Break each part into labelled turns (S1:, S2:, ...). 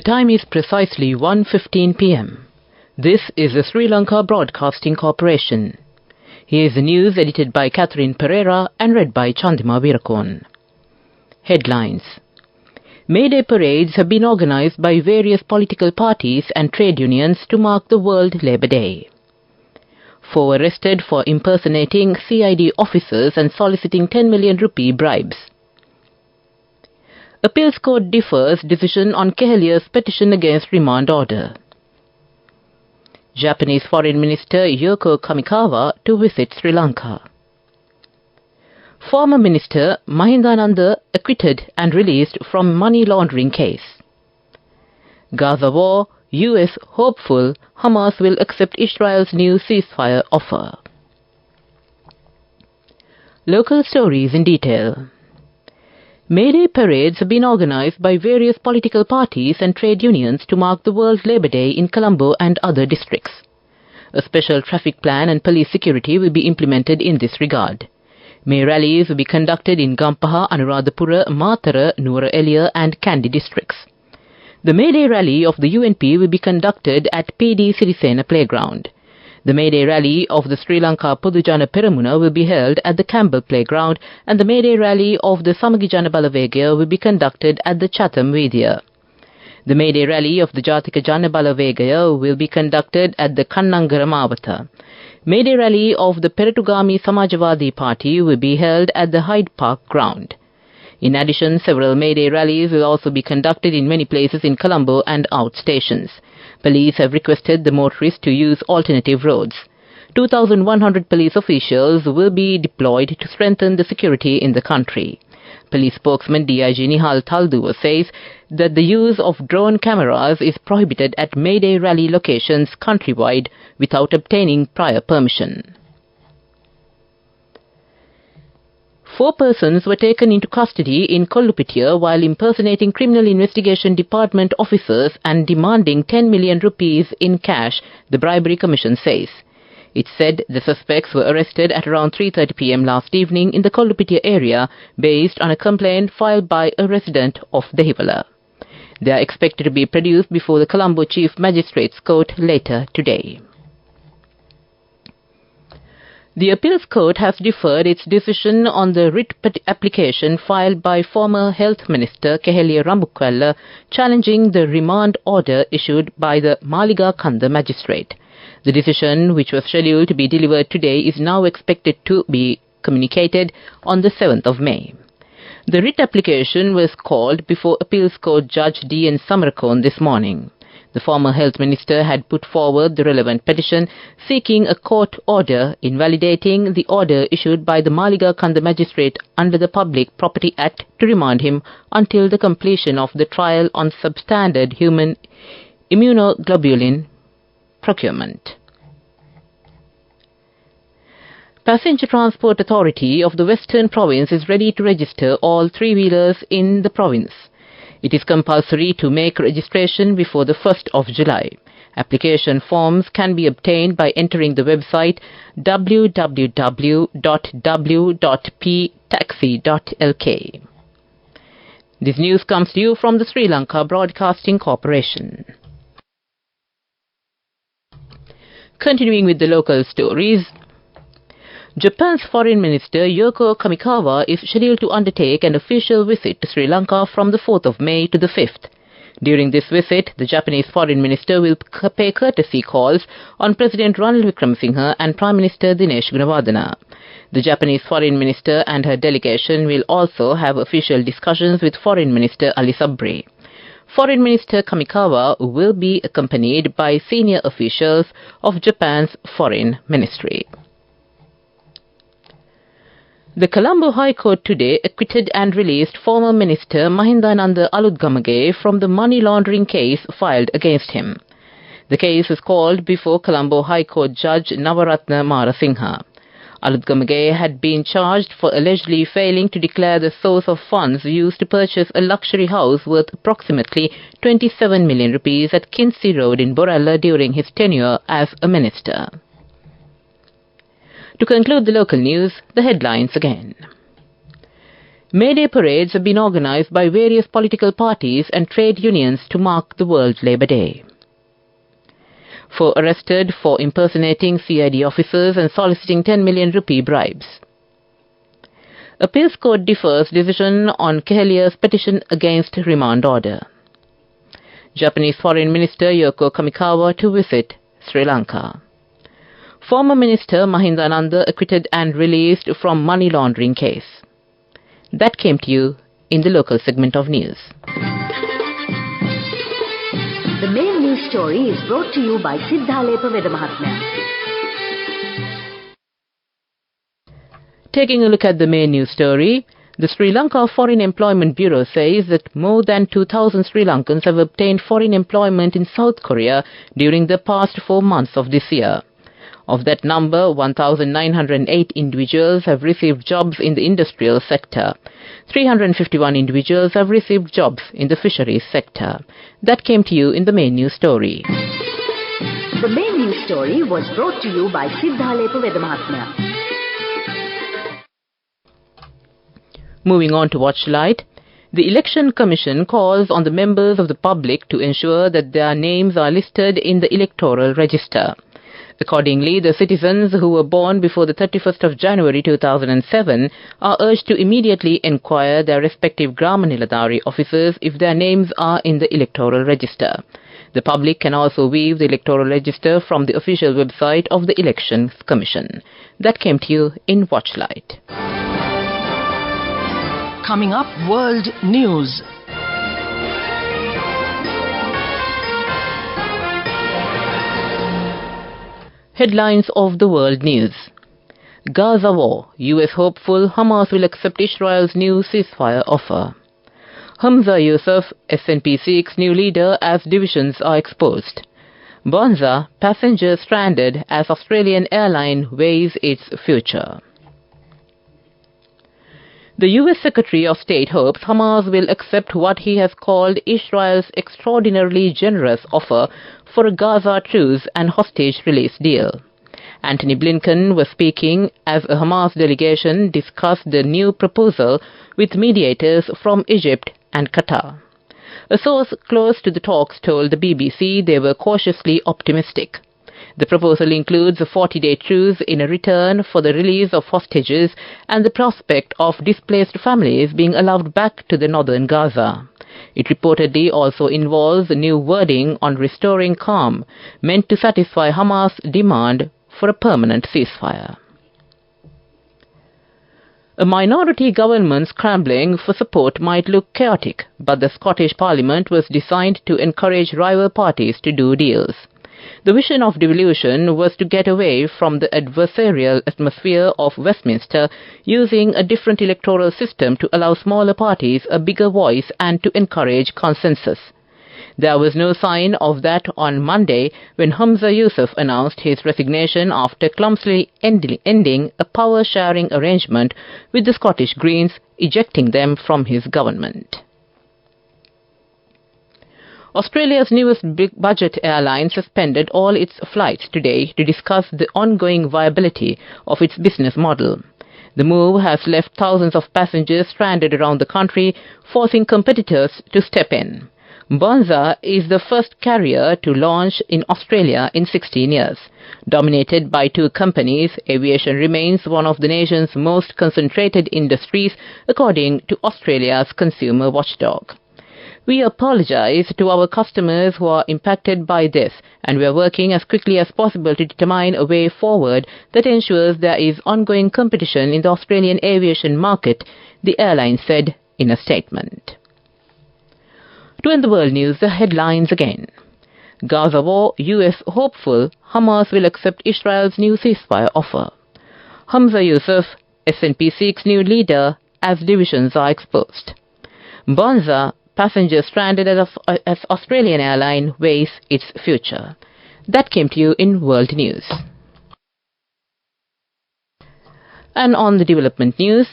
S1: The time is precisely 1:15 p.m. This is the Sri Lanka Broadcasting Corporation. Here is the news edited by Catherine Pereira and read by Chandima Virakon. Headlines. May Day parades have been organized by various political parties and trade unions to mark the World Labour Day. 4 arrested for impersonating CID officers and soliciting 10 million rupee bribes. Appeals Court defers decision on Kehelia's petition against remand order. Japanese Foreign Minister Yoko Kamikawa to visit Sri Lanka. Former Minister Mahindananda acquitted and released from money laundering case. Gaza war, US hopeful Hamas will accept Israel's new ceasefire offer. Local stories in detail. May Day parades have been organized by various political parties and trade unions to mark the World Labour Day in Colombo and other districts. A special traffic plan and police security will be implemented in this regard. May rallies will be conducted in Gampaha, Anuradhapura, Matara, Nuwara Eliya and Kandy districts. The May Day rally of the UNP will be conducted at PD Sirisena Playground. The May Day rally of the Sri Lanka Podujana Peramuna will be held at the Campbell Playground, and the May Day rally of the Samagijana Balavegaya will be conducted at the Chatham Vidya. The May Day rally of the Jatika Jana Balavegaya will be conducted at the Kannangara Mawata. May Day rally of the Peratugami Samajwadi Party will be held at the Hyde Park ground. In addition, several May Day rallies will also be conducted in many places in Colombo and outstations. Police have requested the motorists to use alternative roads. 2,100 police officials will be deployed to strengthen the security in the country. Police spokesman DIG Nihal Talduwa says that the use of drone cameras is prohibited at May Day rally locations countrywide without obtaining prior permission. 4 persons were taken into custody in Kollupitiya while impersonating Criminal Investigation Department officers and demanding 10 million rupees in cash, the Bribery Commission says. It said the suspects were arrested at around 3:30 p.m. last evening in the Kollupitiya area based on a complaint filed by a resident of Dehiwala. They are expected to be produced before the Colombo Chief Magistrates Court later today. The Appeals Court has deferred its decision on the writ application filed by former Health Minister Kehelia Rambukwella challenging the remand order issued by the Maliga Kanda magistrate. The decision, which was scheduled to be delivered today, is now expected to be communicated on the 7th of May. The writ application was called before Appeals Court Judge D.N. Samarakon this morning. The former Health Minister had put forward the relevant petition seeking a court order invalidating the order issued by the Maliga Kanda magistrate under the Public Property Act to remand him until the completion of the trial on substandard human immunoglobulin procurement. Passenger Transport Authority of the Western Province is ready to register all 3-wheelers in the province. It is compulsory to make registration before the 1st of July. Application forms can be obtained by entering the website www.w.ptaxi.lk. This news comes to you from the Sri Lanka Broadcasting Corporation. Continuing with the local stories, Japan's Foreign Minister Yoko Kamikawa is scheduled to undertake an official visit to Sri Lanka from the 4th of May to the 5th. During this visit, the Japanese Foreign Minister will pay courtesy calls on President Ranil Wickremesinghe and Prime Minister Dinesh Gunawardena. The Japanese Foreign Minister and her delegation will also have official discussions with Foreign Minister Ali Sabri. Foreign Minister Kamikawa will be accompanied by senior officials of Japan's Foreign Ministry. The Colombo High Court today acquitted and released former Minister Mahindananda Aludgamage from the money laundering case filed against him. The case was called before Colombo High Court Judge Navaratna Marasinghe. Aludgamage had been charged for allegedly failing to declare the source of funds used to purchase a luxury house worth approximately 27 million rupees at Kinsey Road in Borella during his tenure as a minister. To conclude the local news, the headlines again. May Day parades have been organized by various political parties and trade unions to mark the World Labour Day. 4 arrested for impersonating CID officers and soliciting 10 million rupee bribes. Appeals Court defers decision on Kehelia's petition against remand order. Japanese Foreign Minister Yoko Kamikawa to visit Sri Lanka. Former Minister Mahinda Ananda acquitted and released from money laundering case. That came to you in the local segment of news.
S2: The main news story is brought to you by Sinhala.
S1: Taking a look at the main news story, the Sri Lanka Foreign Employment Bureau says that more than 2,000 Sri Lankans have obtained foreign employment in South Korea during the past 4 months of this year. Of that number, 1,908 individuals have received jobs in the industrial sector. 351 individuals have received jobs in the fisheries sector. That came to you in the main news story.
S2: The main news story was brought to you by Sinhala.
S1: Moving on to Watchlight, the Election Commission calls on the members of the public to ensure that their names are listed in the electoral register. Accordingly, the citizens who were born before the 31st of January 2007 are urged to immediately enquire their respective Grama Niladhari officers if their names are in the electoral register. The public can also view the electoral register from the official website of the Elections Commission. That came to you in Watchlight.
S3: Coming up, World News.
S1: Headlines of the world news. Gaza war. US hopeful Hamas will accept Israel's new ceasefire offer. Hamza Yusuf, SNP seeks new leader as divisions are exposed. Bonza, passengers stranded as Australian airline weighs its future. The US Secretary of State hopes Hamas will accept what he has called Israel's extraordinarily generous offer for a Gaza truce and hostage release deal. Antony Blinken was speaking as a Hamas delegation discussed the new proposal with mediators from Egypt and Qatar. A source close to the talks told the BBC they were cautiously optimistic. The proposal includes a 40-day truce in a return for the release of hostages and the prospect of displaced families being allowed back to the northern Gaza. It reportedly also involves new wording on restoring calm, meant to satisfy Hamas' demand for a permanent ceasefire. A minority government scrambling for support might look chaotic, but the Scottish Parliament was designed to encourage rival parties to do deals. The vision of devolution was to get away from the adversarial atmosphere of Westminster, using a different electoral system to allow smaller parties a bigger voice and to encourage consensus. There was no sign of that on Monday when Hamza Yusuf announced his resignation after clumsily ending a power-sharing arrangement with the Scottish Greens, ejecting them from his government. Australia's newest big-budget airline suspended all its flights today to discuss the ongoing viability of its business model. The move has left thousands of passengers stranded around the country, forcing competitors to step in. Bonza is the first carrier to launch in Australia in 16 years. Dominated by 2 companies, aviation remains one of the nation's most concentrated industries, according to Australia's consumer watchdog. We apologize to our customers who are impacted by this, and we are working as quickly as possible to determine a way forward that ensures there is ongoing competition in the Australian aviation market, the airline said in a statement. To end the world news, the headlines again. Gaza war, US hopeful Hamas will accept Israel's new ceasefire offer. Hamza Yusuf, SNP seeks new leader as divisions are exposed. Bonza, passengers stranded as Australian airline weighs its future. That came to you in World News. And on the development news,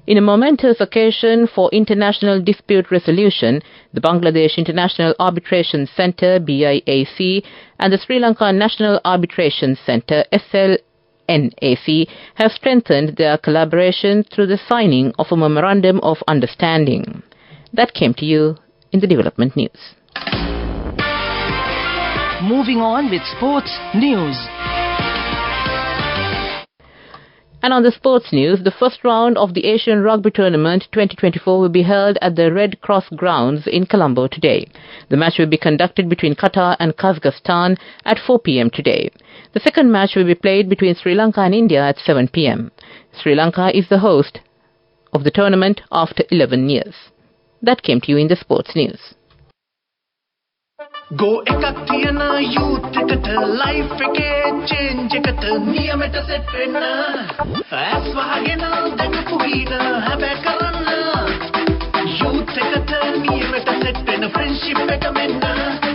S1: in a momentous occasion for international dispute resolution, the Bangladesh International Arbitration Centre, BIAC, and the Sri Lanka National Arbitration Centre, SLBC, NAC have strengthened their collaboration through the signing of a Memorandum of Understanding. That came to you in the development news.
S3: Moving on with sports news.
S1: And on the sports news, the first round of the Asian Rugby Tournament 2024 will be held at the Red Cross grounds in Colombo today. The match will be conducted between Qatar and Kazakhstan at 4 p.m. today. The second match will be played between Sri Lanka and India at 7 p.m. Sri Lanka is the host of the tournament after 11 years. That came to you in the sports news.
S4: Go ekak thiyana youth eකට life එකේ change එකට නියමෙට set වෙන්න ඇස් වහගෙන දැකපු වීන හැබැයි කරන්න youth එකට නියමෙට set වෙන friendship එක මෙන්න.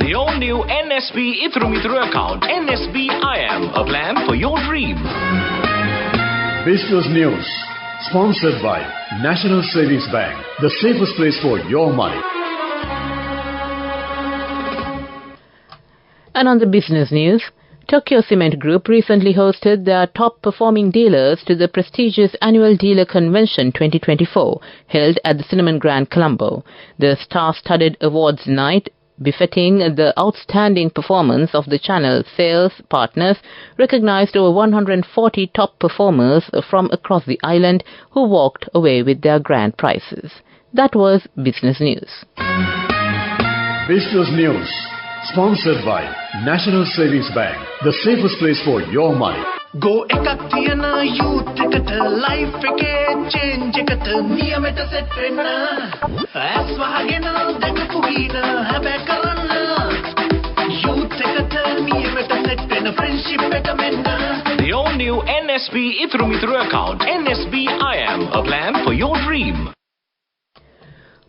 S5: The all new NSB Ithru Mithru account, NSB IM, a plan for your dream.
S6: Business News, sponsored by National Savings Bank, the safest place for your money.
S1: And on the business news, Tokyo Cement Group recently hosted their top-performing dealers to the prestigious Annual Dealer Convention 2024, held at the Cinnamon Grand Colombo. The star-studded awards night, befitting the outstanding performance of the channel sales partners, recognized over 140 top performers from across the island who walked away with their grand prizes. That was business news.
S6: Business News, sponsored by National Savings Bank, the safest place for your money.
S4: Go ekak thiyana youth එකට life එකේ change එකට නියමෙට set වෙන්න ඇස් වහගෙන දැකපු වීන හැබැයි කරන්න youth එකට නියමෙට set වෙන friendship එක මෙන්න.
S5: The all new NSB Ithru Mithru account, NSB IM, a plan for your dream.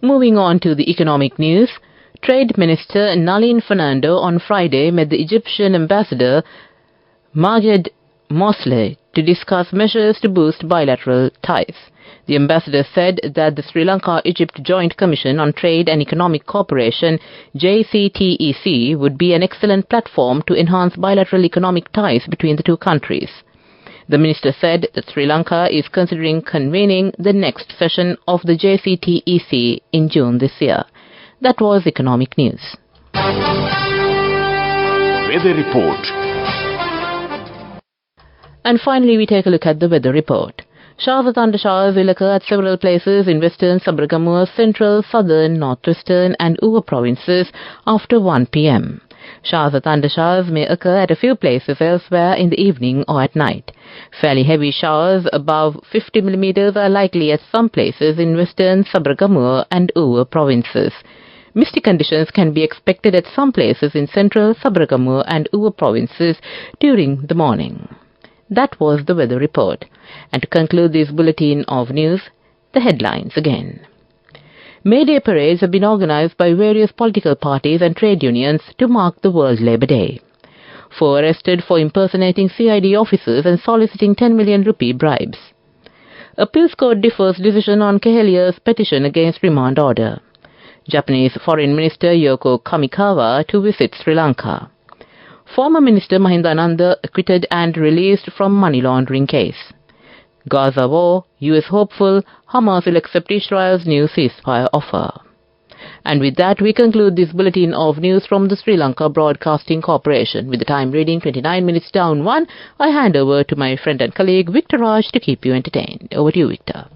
S1: Moving on to the economic news, Trade Minister Nalin Fernando on Friday met the Egyptian ambassador Majed Mosleh to discuss measures to boost bilateral ties. The ambassador said that the Sri Lanka-Egypt Joint Commission on Trade and Economic Cooperation, JCTEC, would be an excellent platform to enhance bilateral economic ties between the two countries. The minister said that Sri Lanka is considering convening the next session of the JCTEC in June this year. That was economic news.
S5: Weather report.
S1: And finally, we take a look at the weather report. Showers or thundershowers will occur at several places in western Sabaragamuwa, central, southern, northwestern and Uva provinces after 1 p.m. Showers or thundershowers may occur at a few places elsewhere in the evening or at night. Fairly heavy showers above 50 millimeters are likely at some places in western Sabaragamuwa and Uva provinces. Misty conditions can be expected at some places in central Sabaragamuwa and Uva provinces during the morning. That was the weather report. And to conclude this bulletin of news, the headlines again. May Day parades have been organized by various political parties and trade unions to mark the World Labour Day. 4 arrested for impersonating CID officers and soliciting 10 million rupee bribes. Appeals Court defers decision on Kehelia's petition against remand order. Japanese Foreign Minister Yoko Kamikawa to visit Sri Lanka. Former Minister Mahindananda acquitted and released from money laundering case. Gaza war, US hopeful, Hamas will accept Israel's new ceasefire offer. And with that, we conclude this bulletin of news from the Sri Lanka Broadcasting Corporation. With the time reading 29 minutes down 1, I hand over to my friend and colleague Victor Raj to keep you entertained. Over to you, Victor.